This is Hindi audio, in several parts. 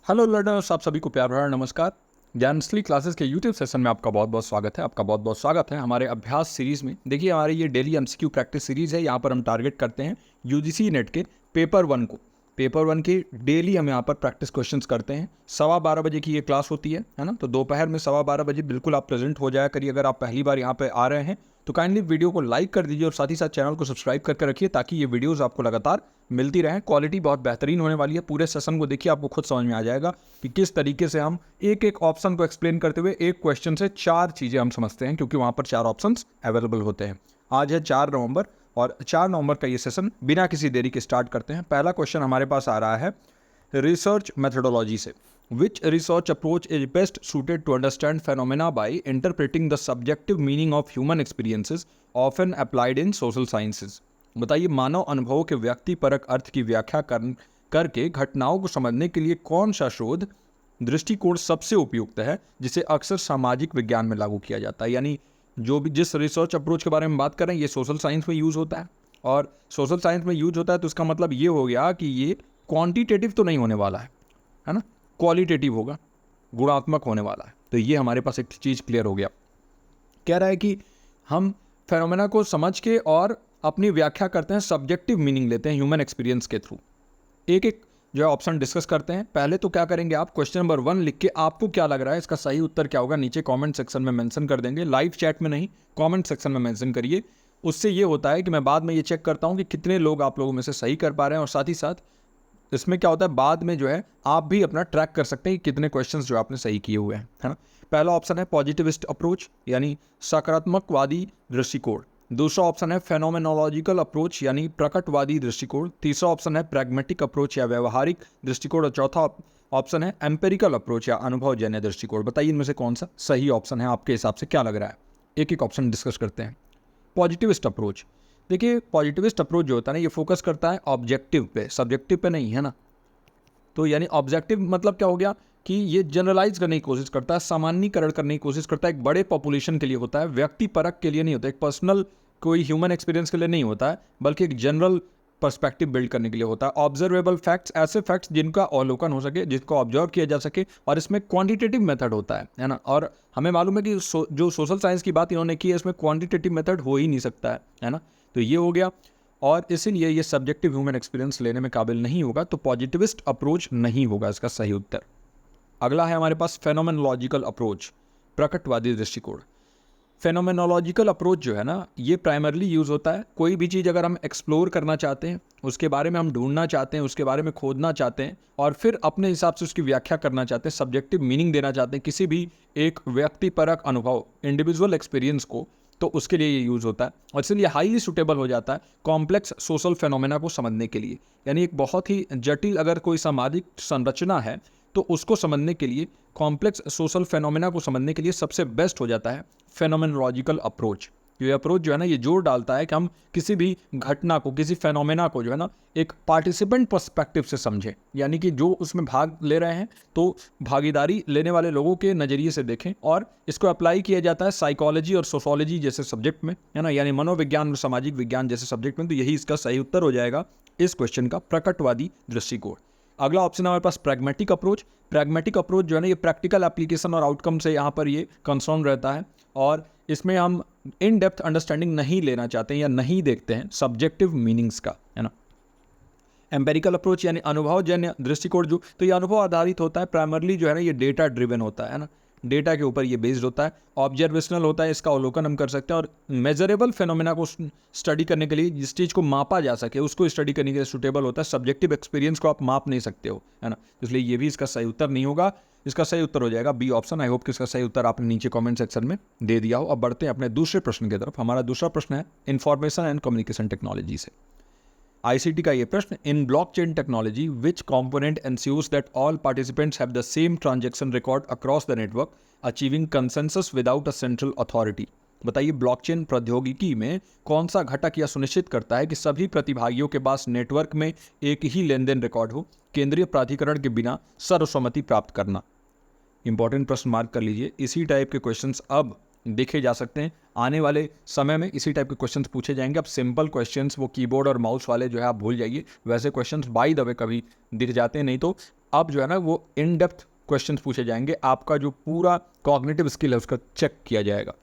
हेलो लर्नर्स, आप सभी को प्यार भरा नमस्कार। ज्ञानश्री क्लासेस के यूट्यूब सेशन में आपका बहुत बहुत स्वागत है। आपका बहुत बहुत स्वागत है हमारे अभ्यास सीरीज़ में। देखिए, हमारी ये डेली एमसीक्यू प्रैक्टिस सीरीज़ है। यहाँ पर हम टारगेट करते हैं यूजीसी नेट के पेपर 1 को। पेपर 1 के डेली हम यहाँ पर प्रैक्टिस क्वेश्चंस करते हैं। 12:15 की ये क्लास होती है ना। तो दोपहर में 12:15 बिल्कुल आप प्रेजेंट हो जाया करिए। अगर आप पहली बार यहाँ पर आ रहे हैं तो काइंडली वीडियो को लाइक कर दीजिए और साथ ही साथ चैनल को सब्सक्राइब करके रखिए ताकि ये वीडियोस आपको लगातार मिलती रहें। क्वालिटी बहुत बेहतरीन होने वाली है। पूरे सेशन को देखिए, आपको खुद समझ में आ जाएगा कि किस तरीके से हम एक एक ऑप्शन को एक्सप्लेन करते हुए एक क्वेश्चन से 4 चीज़ें हम समझते हैं, क्योंकि वहाँ पर 4 ऑप्शंस अवेलेबल होते हैं। आज है 4 नवंबर और 4 नवंबर का ये सेशन बिना किसी देरी के स्टार्ट करते हैं। पहला क्वेश्चन हमारे पास आ रहा है रिसर्च मेथडोलॉजी से। Which research approach is best suited to understand phenomena by interpreting the subjective meaning of human experiences often applied in social sciences? बताइए, मानव अनुभवों के व्यक्तिपरक अर्थ की व्याख्या करके घटनाओं को समझने के लिए कौन सा शोध दृष्टिकोण सबसे उपयुक्त है, जिसे अक्सर सामाजिक विज्ञान में लागू किया जाता है। यानी जो भी जिस रिसर्च अप्रोच के बारे में बात कर रहे हैं, ये सोशल साइंस में यूज़ होता है। और सोशल साइंस में यूज होता है तो इसका मतलब ये हो गया कि ये क्वांटिटेटिव तो नहीं होने वाला है ना, क्वालिटेटिव होगा, गुणात्मक होने वाला है। तो ये हमारे पास एक चीज़ क्लियर हो गया। कह रहा है कि हम फेनोमेना को समझ के और अपनी व्याख्या करते हैं, सब्जेक्टिव मीनिंग लेते हैं ह्यूमन एक्सपीरियंस के थ्रू। एक एक जो है ऑप्शन डिस्कस करते हैं। पहले तो क्या करेंगे, आप क्वेश्चन नंबर 1 लिख के आपको क्या लग रहा है इसका सही उत्तर क्या होगा नीचे कमेंट सेक्शन में मेंशन कर देंगे। लाइव चैट में नहीं, कमेंट सेक्शन में मेंशन करिए। उससे ये होता है कि मैं बाद में ये चेक करता हूँ कि कितने लोग आप लोगों में से सही कर पा रहे हैं, और साथ ही साथ इसमें क्या होता है, बाद में जो है आप भी अपना ट्रैक कर सकते हैं कि कितने क्वेश्चंस जो आपने सही किए हुए हैं, है ना। पहला ऑप्शन है पॉजिटिविस्ट अप्रोच, यानी सकारात्मकवादी दृष्टिकोण। दूसरा ऑप्शन है फेनोमेनोलॉजिकल अप्रोच, यानी प्रकटवादी दृष्टिकोण। तीसरा ऑप्शन है प्रैग्मेटिक अप्रोच या व्यवहारिक दृष्टिकोण। और चौथा ऑप्शन है एम्पेरिकल अप्रोच या अनुभवजन्य दृष्टिकोण। बताइए इनमें से कौन सा सही ऑप्शन है, आपके हिसाब से क्या लग रहा है। एक एक ऑप्शन डिस्कस करते हैं। पॉजिटिविस्ट अप्रोच, देखिए पॉजिटिविस्ट अप्रोच जो होता है ना, ये फोकस करता है ऑब्जेक्टिव पे, सब्जेक्टिव पे नहीं, है ना। तो यानी ऑब्जेक्टिव मतलब क्या हो गया कि ये जनरलाइज करने की कोशिश करता है, सामान्यीकरण करने की कोशिश करता है। एक बड़े पॉपुलेशन के लिए होता है, व्यक्ति परक के लिए नहीं होता, एक पर्सनल कोई ह्यूमन एक्सपीरियंस के लिए नहीं होता है, बल्कि एक जनरल पर्सपेक्टिव बिल्ड करने के लिए होता है। ऑब्जर्वेबल फैक्ट्स, ऐसे फैक्ट्स जिनका अवलोकन हो सके, जिसको ऑब्जर्व किया जा सके, और इसमें क्वांटिटेटिव मेथड होता है ना। और हमें मालूम है कि जो सोशल साइंस की बात इन्होंने की है, इसमें क्वांटिटेटिव मेथड हो ही नहीं सकता है ना। तो ये हो गया, और इसीलिए ये सब्जेक्टिव ह्यूमन एक्सपीरियंस लेने में काबिल नहीं होगा, तो पॉजिटिविस्ट अप्रोच नहीं होगा इसका सही उत्तर। अगला है हमारे पास फेनोमेनोलॉजिकल अप्रोच, प्रकटवादी दृष्टिकोण। फेनोमेनोलॉजिकल अप्रोच जो है ना, ये प्राइमरली यूज़ होता है कोई भी चीज़ अगर हम एक्सप्लोर करना चाहते हैं, उसके बारे में हम ढूंढना चाहते हैं, उसके बारे में खोदना चाहते हैं, और फिर अपने हिसाब से उसकी व्याख्या करना चाहते हैं, सब्जेक्टिव मीनिंग देना चाहते हैं किसी भी एक व्यक्तिपरक अनुभव, इंडिविजुअल एक्सपीरियंस को, तो उसके लिए ये यूज़ होता है। और इसलिए हाईली सूटेबल हो जाता है कॉम्प्लेक्स सोशल फेनोमेना को समझने के लिए। यानी एक बहुत ही जटिल अगर कोई सामाजिक संरचना है, तो उसको समझने के लिए, कॉम्प्लेक्स सोशल फेनोमेना को समझने के लिए सबसे बेस्ट हो जाता है फेनोमेनोलॉजिकल अप्रोच। ये अप्रोच जो है ना, ये जोर डालता है कि हम किसी भी घटना को, किसी फेनोमेना को जो है ना, एक पार्टिसिपेंट पर्सपेक्टिव से समझें। यानी कि जो उसमें भाग ले रहे हैं, तो भागीदारी लेने वाले लोगों के नज़रिए से देखें, और इसको अप्लाई किया जाता है साइकोलॉजी और सोशोलॉजी जैसे सब्जेक्ट में, है ना, यानी मनोविज्ञान और सामाजिक विज्ञान जैसे सब्जेक्ट में। तो यही इसका सही उत्तर हो जाएगा इस क्वेश्चन का, प्रकटवादी दृष्टिकोण। अगला ऑप्शन है हमारे पास प्रैग्मेटिक अप्रोच। प्रैग्मेटिक अप्रोच जो है ना, ये प्रैक्टिकल एप्लीकेशन और आउटकम से यहाँ पर ये कंसर्न रहता है, और इसमें हम इन डेप्थ अंडरस्टैंडिंग नहीं लेना चाहते हैं या नहीं देखते हैं सब्जेक्टिव मीनिंग्स का, है ना। एम्पेरिकल अप्रोच यानी अनुभवजन्य दृष्टिकोण, जो तो ये अनुभव आधारित होता है, प्राइमरली जो है ना, ये डेटा ड्रिवन होता है ना, डेटा के ऊपर ये बेस्ड होता है। ऑब्जर्वेशनल होता है, इसका अवलोकन हम कर सकते हैं, और मेजरेबल फेनोमेना को स्टडी करने के लिए, जिस चीज़ को मापा जा सके उसको स्टडी करने के लिए सूटेबल होता है। सब्जेक्टिव एक्सपीरियंस को आप माप नहीं सकते हो, है ना, इसलिए ये भी इसका सही उत्तर नहीं होगा। इसका सही उत्तर हो जाएगा बी ऑप्शन। आई होप कि इसका सही उत्तर आपने नीचे कमेंट सेक्शन में दे दिया हो। अब बढ़ते हैं अपने दूसरे प्रश्न की तरफ। हमारा दूसरा प्रश्न है इंफॉर्मेशन एंड कम्युनिकेशन टेक्नोलॉजी से, आईसीटी का ये प्रश्न। इन blockchain technology which component ensures that all participants have the same transaction record across the network achieving consensus without a central authority. बताइए ब्लॉकचेन प्रौद्योगिकी में कौन सा घटक यह सुनिश्चित करता है कि सभी प्रतिभागियों के पास नेटवर्क में एक ही लेन देन रिकॉर्ड हो, केंद्रीय प्राधिकरण के बिना सर्वसम्मति प्राप्त करना। इंपॉर्टेंट प्रश्न मार्क कर लीजिए। इसी टाइप के क्वेश्चंस अब देखे जा सकते हैं। आने वाले समय में इसी टाइप के क्वेश्चंस पूछे जाएंगे। अब सिंपल क्वेश्चंस वो कीबोर्ड और माउस वाले जो है आप भूल जाइए, वैसे क्वेश्चंस बाय द वे कभी दिख जाते हैं, नहीं तो अब जो है ना वो इन डेप्थ क्वेश्चंस पूछे जाएंगे। आपका जो पूरा कॉग्निटिव स्किल है उसका चेक किया जाएगा।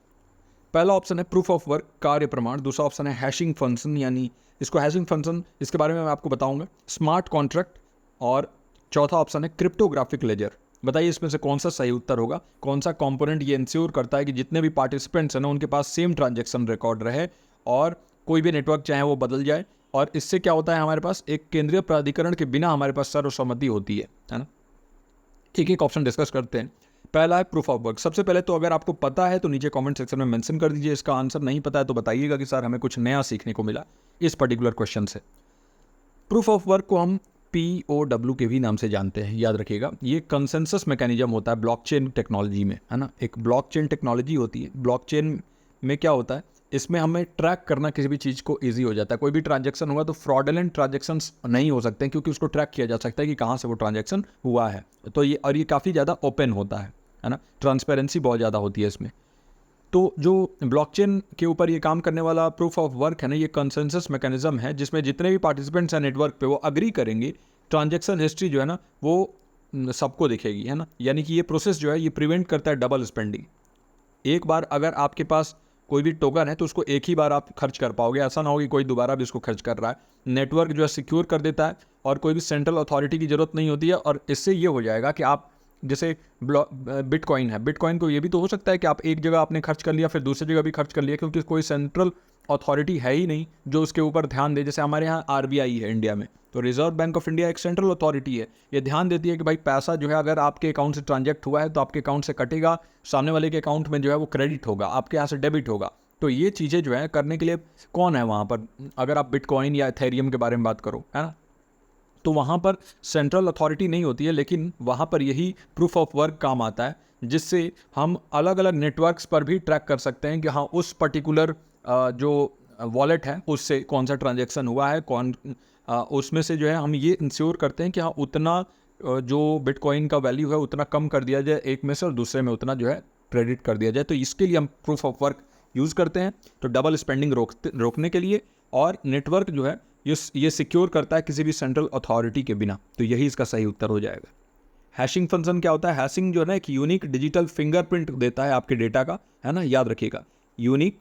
पहला ऑप्शन है प्रूफ ऑफ वर्क, कार्य प्रमाण। दूसरा ऑप्शन है हैशिंग फंक्शन, यानी इसको हैशिंग फंक्शन, इसके बारे में मैं आपको बताऊंगा। स्मार्ट कॉन्ट्रैक्ट, और चौथा ऑप्शन है क्रिप्टोग्राफिक लेजर। बताइए इसमें से कौन सा सही उत्तर होगा। कौन सा कंपोनेंट ये इंश्योर करता है कि जितने भी पार्टिसिपेंट्स हैं ना उनके पास सेम ट्रांजैक्शन रिकॉर्ड रहे और कोई भी नेटवर्क चाहे वो बदल जाए, और इससे क्या होता है हमारे पास एक केंद्रीय प्राधिकरण के बिना हमारे पास सर्वसम्मति होती है ना। एक एक ऑप्शन डिस्कस करते हैं। पहला है प्रूफ ऑफ वर्क। सबसे पहले तो अगर आपको पता है तो नीचे कमेंट सेक्शन में मेंशन कर दीजिए, इसका आंसर नहीं पता है तो बताइएगा कि सर हमें कुछ नया सीखने को मिला इस पर्टिकुलर क्वेश्चन से। प्रूफ ऑफ वर्क को हम POW के भी नाम से जानते हैं, याद रखिएगा। ये कंसेंसस मैकेनिज्म होता है ब्लॉकचेन टेक्नोलॉजी में, है ना। एक ब्लॉकचेन टेक्नोलॉजी होती है। ब्लॉकचेन में क्या होता है, इसमें हमें ट्रैक करना किसी भी चीज़ को ईजी हो जाता है। कोई भी ट्रांजैक्शन हुआ तो फ्रॉडलेंट ट्रांजैक्शंस नहीं हो सकते हैं, क्योंकि उसको ट्रैक किया जा सकता है कि कहाँ से वो ट्रांजैक्शन हुआ है। तो ये काफ़ी ज़्यादा ओपन होता है ना। ट्रांसपेरेंसी बहुत ज़्यादा होती है इसमें। तो जो ब्लॉकचेन के ऊपर ये काम करने वाला प्रूफ ऑफ वर्क है ना, ये कंसेंसस मैकेनिज्म है जिसमें जितने भी पार्टिसिपेंट्स हैं नेटवर्क पे वो अग्री करेंगे। ट्रांजैक्शन हिस्ट्री जो है ना वो सबको दिखेगी, है ना। यानी कि ये प्रोसेस जो है ये प्रिवेंट करता है डबल स्पेंडिंग। एक बार अगर आपके पास कोई भी टोकन है तो उसको एक ही बार आप खर्च कर पाओगे, ऐसा ना हो कि कोई दोबारा भी उसको खर्च कर रहा है। नेटवर्क जो है सिक्योर कर देता है और कोई भी सेंट्रल अथॉरिटी की ज़रूरत नहीं होती है। और इससे ये हो जाएगा कि आप जैसे बिटकॉइन है, बिटकॉइन को ये भी तो हो सकता है कि आप एक जगह आपने खर्च कर लिया फिर दूसरी जगह भी खर्च कर लिया, क्योंकि कोई सेंट्रल अथॉरिटी है ही नहीं जो उसके ऊपर ध्यान दे। जैसे हमारे यहाँ RBI है इंडिया में, तो रिजर्व बैंक ऑफ इंडिया एक सेंट्रल अथॉरिटी है। ये ध्यान देती है कि भाई पैसा जो है अगर आपके अकाउंट से ट्रांजैक्ट हुआ है तो आपके अकाउंट से कटेगा, सामने वाले के अकाउंट में जो है वो क्रेडिट होगा, आपके यहाँ से डेबिट होगा। तो ये चीज़ें जो है करने के लिए कौन है वहाँ पर, अगर आप बिटकॉइन या एथेरियम के बारे में बात करो, है ना, तो वहाँ पर सेंट्रल अथॉरिटी नहीं होती है, लेकिन वहाँ पर यही प्रूफ ऑफ वर्क काम आता है, जिससे हम अलग अलग नेटवर्क्स पर भी ट्रैक कर सकते हैं कि हाँ उस पर्टिकुलर जो वॉलेट है उससे कौन सा ट्रांजैक्शन हुआ है, उसमें से जो है हम ये इंश्योर करते हैं कि हाँ उतना जो बिटकॉइन का वैल्यू है उतना कम कर दिया जाए एक में से और दूसरे में उतना जो है क्रेडिट कर दिया जाए। तो इसके लिए हम प्रूफ ऑफ वर्क यूज़ करते हैं, तो डबल स्पेंडिंग रोकने के लिए। और नेटवर्क जो है ये सिक्योर करता है किसी भी सेंट्रल अथॉरिटी के बिना, तो यही इसका सही उत्तर हो जाएगा। हैशिंग फंक्शन क्या होता है, हैशिंग जो है ना एक यूनिक डिजिटल फिंगरप्रिंट देता है आपके डेटा का, है ना, याद रखिएगा, यूनिक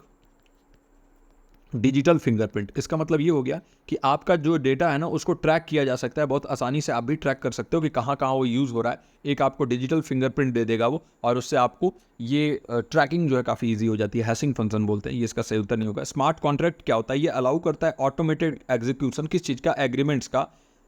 डिजिटल फिंगरप्रिंट। इसका मतलब ये हो गया कि आपका जो डेटा है ना उसको ट्रैक किया जा सकता है, बहुत आसानी से आप भी ट्रैक कर सकते हो कि कहाँ कहाँ वो यूज़ हो रहा है। एक आपको डिजिटल फिंगरप्रिंट दे देगा वो, और उससे आपको ये ट्रैकिंग जो है काफ़ी ईजी हो जाती है। हैशिंग फंक्शन बोलते हैं, ये इसका सही उत्तर नहीं होगा। स्मार्ट कॉन्ट्रैक्ट क्या होता है, ये अलाउ करता है ऑटोमेटेड एग्जीक्यूशन, किस चीज़ का, एग्रीमेंट्स का।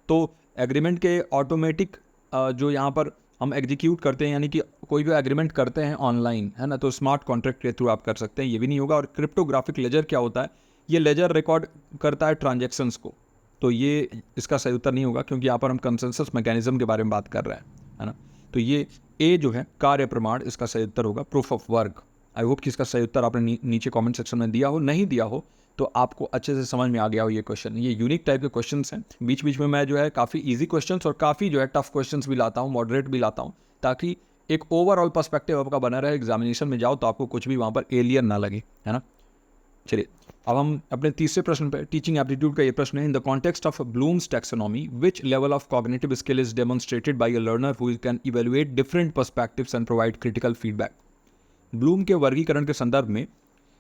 तो एग्रीमेंट के ऑटोमेटिक जो यहाँ पर हम एग्जीक्यूट करते हैं, यानी कि कोई भी एग्रीमेंट करते हैं ऑनलाइन, है ना, तो स्मार्ट कॉन्ट्रैक्ट के थ्रू आप कर सकते हैं, ये भी नहीं होगा। और क्रिप्टोग्राफिक लेजर क्या होता है, ये लेजर रिकॉर्ड करता है ट्रांजैक्शंस को, तो ये इसका सही उत्तर नहीं होगा, क्योंकि यहाँ पर हम कंसेंसस मैकेनिज्म के बारे में बात कर रहे हैं, है ना। तो ये ए जो है कार्य प्रमाण, इसका सही उत्तर होगा proof of work. I hope कि इसका सही उत्तर आपने नीचे कमेंट सेक्शन में दिया हो, नहीं दिया हो तो आपको अच्छे से समझ में आ गया हो ये क्वेश्चन। ये यूनिक टाइप के क्वेश्चंस हैं, बीच बीच में मैं जो है काफ़ी इजी क्वेश्चंस और काफ़ी जो है टफ क्वेश्चंस भी लाता हूँ, मॉडरेट भी लाता हूँ, ताकि एक ओवरऑल पर्सपेक्टिव आपका बना रहे। एग्जामिनेशन में जाओ तो आपको कुछ भी वहाँ पर एलियन ना लगे, है ना। चलिए अब हम अपने तीसरे प्रश्न पर, टीचिंग एप्टीट्यूड का ये प्रश्न है, in the context of Bloom's taxonomy which level of cognitive skill is demonstrated by a learner who can evaluate different perspectives and provide critical feedback. Bloom के वर्गीकरण के संदर्भ में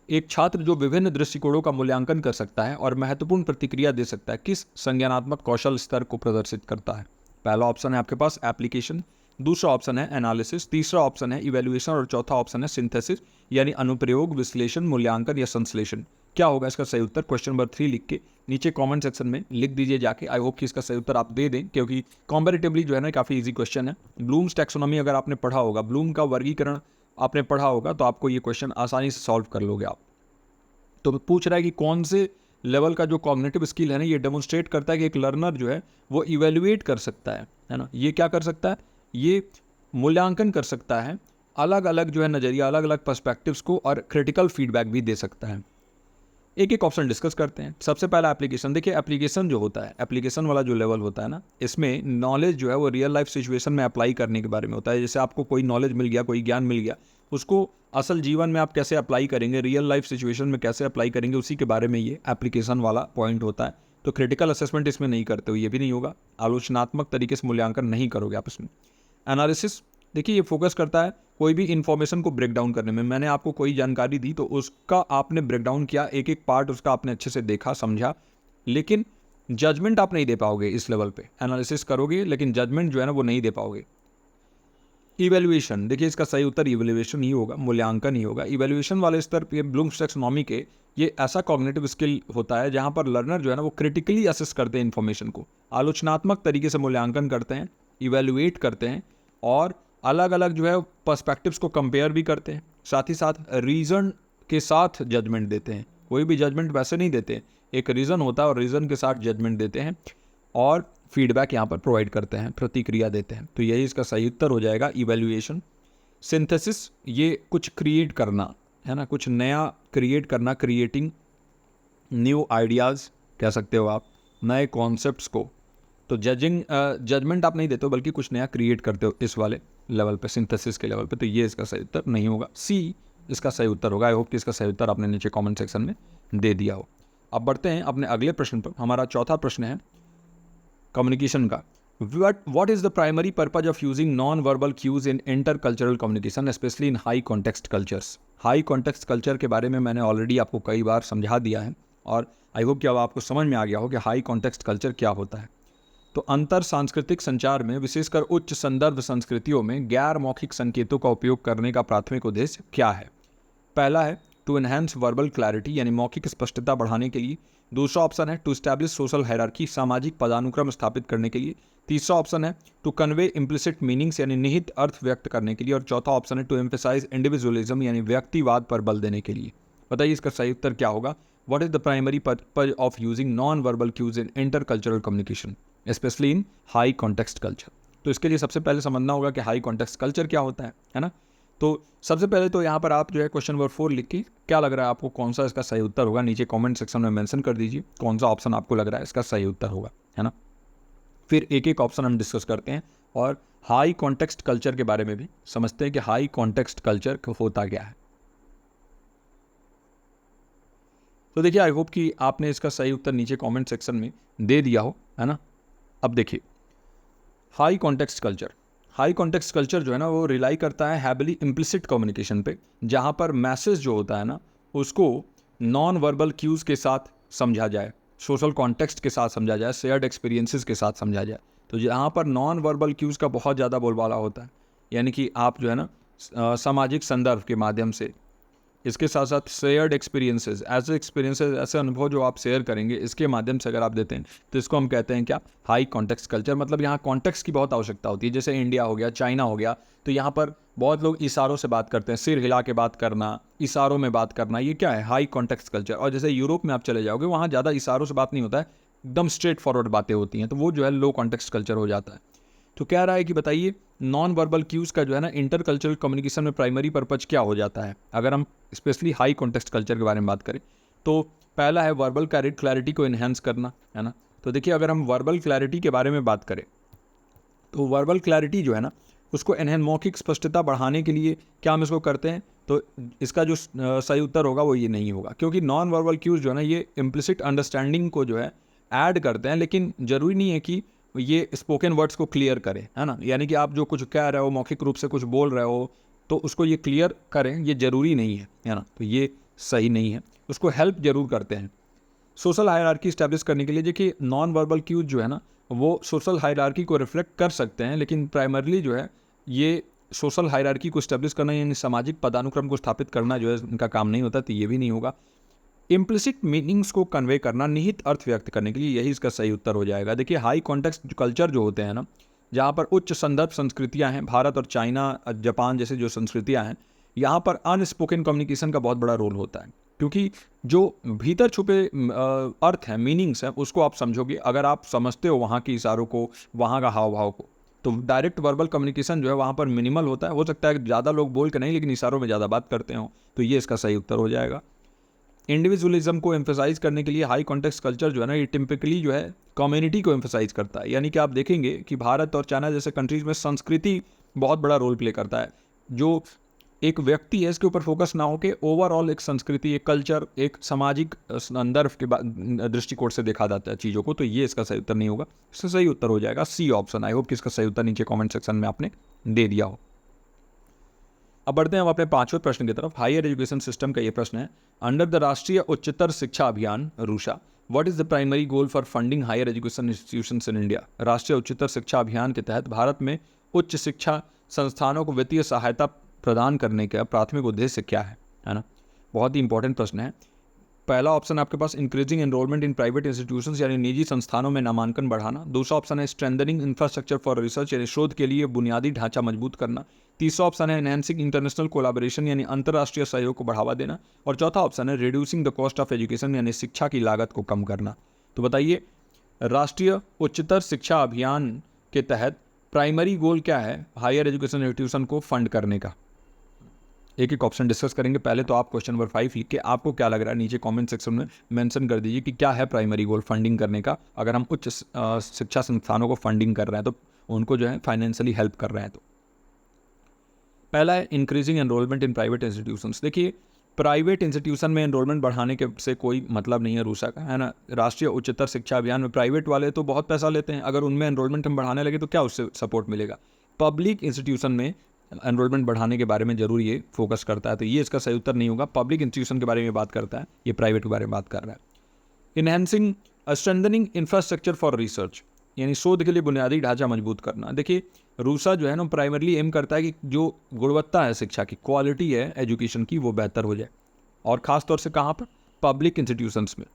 एक छात्र जो विभिन्न दृष्टिकोणों का मूल्यांकन कर सकता है और महत्वपूर्ण प्रतिक्रिया दे सकता है, किस संज्ञानात्मक कौशल स्तर को प्रदर्शित करता है। पहला ऑप्शन है आपके पास एप्लीकेशन, दूसरा ऑप्शन है एनालिसिस, तीसरा ऑप्शन है इवैल्यूएशन और चौथा ऑप्शन है सिंथेसिस, यानी अनुप्रयोग, विश्लेषण, मूल्यांकन या संश्लेषण। क्या होगा इसका सही उत्तर, क्वेश्चन नंबर 3 लिख के नीचे कमेंट सेक्शन में लिख दीजिए जाके। आई होप कि इसका सही उत्तर आप दे दें, क्योंकि कॉम्पैरेटिवली जो है ना काफ़ी इजी क्वेश्चन है। ब्लूम्स टैक्सोनॉमी अगर आपने पढ़ा होगा, ब्लूम का वर्गीकरण आपने पढ़ा होगा, तो आपको ये क्वेश्चन आसानी से सॉल्व कर लोगे आप। तो पूछ रहा है कि कौन से लेवल का जो कॉग्निटिव स्किल है ना, ये डेमोन्स्ट्रेट करता है कि एक लर्नर जो है वो इवेल्युएट कर सकता है ना। ये क्या कर सकता है, ये मूल्यांकन कर सकता है अलग अलग जो है नज़रिया, अलग अलग पर्सपेक्टिव्स को, और क्रिटिकल फीडबैक भी दे सकता है। एक एक ऑप्शन डिस्कस करते हैं। सबसे पहला एप्लीकेशन। देखिए एप्लीकेशन जो होता है, एप्लीकेशन वाला जो लेवल होता है ना, इसमें नॉलेज जो है वो रियल लाइफ सिचुएशन में अप्लाई करने के बारे में होता है। जैसे आपको कोई नॉलेज मिल गया, कोई ज्ञान मिल गया, उसको असल जीवन में आप कैसे अप्लाई करेंगे, रियल लाइफ सिचुएशन में कैसे अप्लाई करेंगे, उसी के बारे में ये एप्लीकेशन वाला पॉइंट होता है। तो क्रिटिकल असेसमेंट इसमें नहीं करते हो, ये भी नहीं होगा। आलोचनात्मक तरीके से मूल्यांकन नहीं करोगे आप इसमें। एनालिसिस, देखिए ये फोकस करता है कोई भी इन्फॉर्मेशन को ब्रेक डाउन करने में। मैंने आपको कोई जानकारी दी तो उसका आपने ब्रेक डाउन किया, एक एक पार्ट उसका आपने अच्छे से देखा समझा, लेकिन जजमेंट आप नहीं दे पाओगे इस लेवल पे। एनालिसिस करोगे लेकिन जजमेंट जो है ना वो नहीं दे पाओगे। इवेल्युएशन, देखिए इसका सही उत्तर इवेल्युएशन ही होगा, मूल्यांकन ही होगा। इवेल्युएशन वाले स्तर पे ब्लूम्स टैक्सोनॉमी के ये ऐसा कॉग्निटिव स्किल होता है जहाँ पर लर्नर जो है ना वो क्रिटिकली असेस करते हैं इन्फॉर्मेशन को, आलोचनात्मक तरीके से मूल्यांकन करते हैं, इवेल्युएट करते हैं और अलग अलग जो है पर्सपेक्टिव्स को कंपेयर भी करते हैं, साथ ही साथ रीज़न के साथ जजमेंट देते हैं। कोई भी जजमेंट वैसे नहीं देते, एक रीज़न होता है और रीज़न के साथ जजमेंट देते हैं और फीडबैक यहाँ पर प्रोवाइड करते हैं, प्रतिक्रिया देते हैं। तो यही इसका सही उत्तर हो जाएगा, इवैल्यूएशन। सिंथेसिस, ये कुछ क्रिएट करना है ना, कुछ नया क्रिएट करना, क्रिएटिंग न्यू आइडियाज़ कह सकते हो आप, नए कॉन्सेप्ट्स को। तो जजमेंट आप नहीं देते हो बल्कि कुछ नया क्रिएट करते हो इस वाले लेवल पे, सिंथेसिस के लेवल पे। तो ये इसका सही उत्तर नहीं होगा, सी इसका सही उत्तर होगा। आई होप कि इसका सही उत्तर आपने नीचे कमेंट सेक्शन में दे दिया हो। अब बढ़ते हैं अपने अगले प्रश्न पर। हमारा चौथा प्रश्न है कम्युनिकेशन का। What is the primary purpose of using non-verbal cues in intercultural communication, especially in high context cultures? High context culture के बारे में मैंने ऑलरेडी आपको कई बार समझा दिया है और आई होप कि अब आपको समझ में आ गया हो कि हाई कॉन्टेक्स्ट कल्चर क्या होता है। तो अंतर सांस्कृतिक संचार में, विशेषकर उच्च संदर्भ संस्कृतियों में, गैर मौखिक संकेतों का उपयोग करने का प्राथमिक उद्देश्य क्या है? पहला है टू एनहेंस वर्बल क्लैरिटी, यानी मौखिक स्पष्टता बढ़ाने के लिए। दूसरा ऑप्शन है टू स्टैब्लिश सोशल हायरार्की, सामाजिक पदानुक्रम स्थापित करने के लिए। तीसरा ऑप्शन है टू कन्वे इम्प्लिसिट मीनिंग्स, यानी निहित अर्थ व्यक्त करने के लिए। और चौथा ऑप्शन है टू एम्फेसाइज इंडिविजुअलिज्म, यानी व्यक्तिवाद पर बल देने के लिए। बताइए इसका सही उत्तर क्या होगा? What is the primary purpose of using non verbal cues in intercultural communication, especially in high context culture? तो इसके लिए सबसे पहले समझना होगा कि हाई कॉन्टेक्स्ट कल्चर क्या होता है ना। तो सबसे पहले तो यहाँ पर आप जो है क्वेश्चन नंबर 4 लिख के क्या लग रहा है आपको, कौन सा इसका सही उत्तर होगा, नीचे कमेंट सेक्शन में मेंशन कर दीजिए कौन सा ऑप्शन आपको लग रहा है इसका सही उत्तर होगा, है ना। फिर एक एक ऑप्शन हम डिस्कस करते हैं और हाई कॉन्टेक्स्ट कल्चर के बारे में भी समझते हैं कि हाई कॉन्टेक्स्ट कल्चर होता क्या है। तो देखिए आई होप कि आपने इसका सही उत्तर नीचे कमेंट सेक्शन में दे दिया हो, है ना। अब देखिए high context culture, high context culture जो है ना वो रिलाई करता है हैविली इम्प्लिसिट कम्युनिकेशन पे, जहाँ पर मैसेज जो होता है ना उसको नॉन वर्बल क्यूज़ के साथ समझा जाए, सोशल कॉन्टेक्स्ट के साथ समझा जाए, शेयर्ड एक्सपीरियंसेस के साथ समझा जाए। तो यहाँ पर नॉन वर्बल क्यूज़ का बहुत ज़्यादा बोलबाला होता है, यानी कि आप जो है ना सामाजिक संदर्भ के माध्यम से, इसके साथ साथ शेयर्ड एक्सपीरियंसेस, ऐसे एक्सपीरियंसेस, ऐसे अनुभव जो आप शेयर करेंगे, इसके माध्यम से अगर आप देते हैं तो इसको हम कहते हैं क्या, हाई कॉन्टेक्स्ट कल्चर। मतलब यहाँ कॉन्टेक्स्ट की बहुत आवश्यकता होती है। जैसे इंडिया हो गया, चाइना हो गया, तो यहाँ पर बहुत लोग इशारों से बात करते हैं, सिर हिला के बात करना, इशारों में बात करना, ये क्या है, हाई कॉन्टेक्स्ट कल्चर। और जैसे यूरोप में आप चले जाओगे, वहाँ ज़्यादा इशारों से बात नहीं होता है, एकदम स्ट्रेट फॉरवर्ड बातें होती हैं, तो वो जो है लो कॉन्टेक्स्ट कल्चर हो जाता है। तो कह रहा है कि बताइए नॉन वर्बल क्यूज़ का जो है ना इंटरकल्चरल कम्युनिकेशन में प्राइमरी पर्पज क्या हो जाता है, अगर हम स्पेशली हाई कॉन्टेक्स्ट कल्चर के बारे में बात करें। तो पहला है वर्बल क्लैरिटी को इन्हेंस करना, है ना। तो देखिए अगर हम वर्बल क्लैरिटी के बारे में बात करें तो वर्बल क्लैरिटी जो है ना उसको एनहेंस, मौखिक स्पष्टता बढ़ाने के लिए क्या हम इसको करते हैं, तो इसका जो सही उत्तर होगा वो ये नहीं होगा, क्योंकि नॉन वर्बल क्यूज़ जो है ना ये इम्प्लिसिट अंडरस्टैंडिंग को जो है ऐड करते हैं, लेकिन ज़रूरी नहीं है कि ये स्पोकन वर्ड्स को क्लियर करें, है ना। यानी कि आप जो कुछ कह रहे हो, मौखिक रूप से कुछ बोल रहे हो, तो उसको ये क्लियर करें, ये ज़रूरी नहीं है ना। तो ये सही नहीं है, उसको हेल्प ज़रूर करते हैं। सोशल हायरार्की इस्टेब्लिश करने के लिए देखिए नॉन वर्बल क्यूज जो है ना वो सोशल हायरार्की को रिफ्लेक्ट कर सकते हैं, लेकिन प्राइमरली जो है ये सोशल हायरार्की को इस्टेब्लिश करना, यानी सामाजिक पदानुक्रम को स्थापित करना जो है इनका काम नहीं होता, तो ये भी नहीं होगा। इम्प्लिसिट मीनिंग्स को कन्वे करना, निहित अर्थ व्यक्त करने के लिए, यही इसका सही उत्तर हो जाएगा। देखिए हाई कॉन्टेक्स्ट कल्चर जो होते हैं ना, जहाँ पर उच्च संदर्भ संस्कृतियाँ हैं, भारत और चाइना, जापान जैसे जो संस्कृतियाँ हैं, यहाँ पर अनस्पोकन कम्युनिकेशन का बहुत बड़ा रोल होता है, क्योंकि जो भीतर छुपे अर्थ हैं, मीनिंग्स हैं, उसको आप समझोगे अगर आप समझते हो वहाँ के इशारों को, वहाँ का हाव भाव को। तो डायरेक्ट वर्बल कम्युनिकेशन जो है वहाँ पर मिनिमल होता है। हो सकता है ज़्यादा लोग बोल के नहीं, लेकिन इशारों में ज़्यादा बात करते हो, तो ये इसका सही उत्तर हो जाएगा। इंडिविजुअलिज्म को एम्फेसाइज करने के लिए हाई कॉन्टेक्स्ट कल्चर जो है ना ये टिपिकली जो है कम्युनिटी को एम्फेसाइज करता है, यानी कि आप देखेंगे कि भारत और चाइना जैसे कंट्रीज में संस्कृति बहुत बड़ा रोल प्ले करता है। जो एक व्यक्ति है इसके ऊपर फोकस ना हो के ओवरऑल एक संस्कृति, एक कल्चर, एक सामाजिक संदर्भ के दृष्टिकोण से देखा जाता है चीज़ों को, तो ये इसका सही उत्तर नहीं होगा। इसका सही उत्तर हो जाएगा सी ऑप्शन। आई होप कि इसका सही उत्तर नीचे कमेंट सेक्शन में आपने दे दिया हो। अब बढ़ते हैं हम अपने पांचवें प्रश्न की तरफ। हायर एजुकेशन सिस्टम का ये प्रश्न है, अंडर द राष्ट्रीय Uchchatar Shiksha Abhiyan RUSA what is the primary goal for funding higher education institutions in India. Rashtriya Uchchatar Shiksha अभियान के तहत भारत में उच्च शिक्षा संस्थानों को वित्तीय सहायता प्रदान करने का प्राथमिक उद्देश्य क्या है ना। बहुत ही इंपॉर्टेंट प्रश्न है। पहला ऑप्शन आपके पास increasing enrolment in private institutions यानी निजी संस्थानों में नामांकन बढ़ाना। दूसरा ऑप्शन है स्ट्रेंथनिंग इंफ्रास्ट्रक्चर फॉर रिसर्च यानी शोध के लिए बुनियादी ढांचा मजबूत करना। तीसरा ऑप्शन है एनहांसिंग इंटरनेशनल कोलैबोरेशन यानी अंतर्राष्ट्रीय सहयोग को बढ़ावा देना। और चौथा ऑप्शन है reducing the cost of education यानी शिक्षा की लागत को कम करना। तो बताइए, राष्ट्रीय उच्चतर शिक्षा अभियान के तहत प्राइमरी गोल क्या है हायर एजुकेशन इंस्टीट्यूशन को फंड करने का। एक एक ऑप्शन डिस्कस करेंगे। पहले तो आप क्वेश्चन नंबर 5 लिख के आपको क्या लग रहा है नीचे कमेंट सेक्शन में मेंशन कर दीजिए कि क्या है प्राइमरी गोल फंडिंग करने का। अगर हम उच्च शिक्षा संस्थानों को फंडिंग कर रहे हैं तो उनको जो है फाइनेंशियली हेल्प कर रहे हैं। तो पहला है increasing enrolment in private institutions. देखिए, प्राइवेट इंस्टीट्यूशन में एनरोलमेंट बढ़ाने के से कोई मतलब नहीं है रूसा का, है ना। राष्ट्रीय उच्चतर शिक्षा अभियान में प्राइवेट वाले तो बहुत पैसा लेते हैं, अगर उनमें एनरोलमेंट हम बढ़ाने लगे तो क्या उससे सपोर्ट मिलेगा। पब्लिक इंस्टीट्यूशन में एनरोलमेंट बढ़ाने के बारे में जरूर ये फोकस करता है, तो ये इसका सही उत्तर नहीं होगा। पब्लिक इंस्टीट्यूशन के बारे में बात करता है, ये प्राइवेट के बारे में बात कर रहा है। Enhancing strengthening infrastructure for research यानी शोध के लिए बुनियादी ढांचा मजबूत करना। देखिए, रूसा जो है ना प्राइमरली एम करता है कि जो गुणवत्ता है शिक्षा की, क्वालिटी है एजुकेशन की, वो बेहतर हो जाए, और ख़ास तौर से कहाँ पर, पब्लिक इंस्टीट्यूशंस में।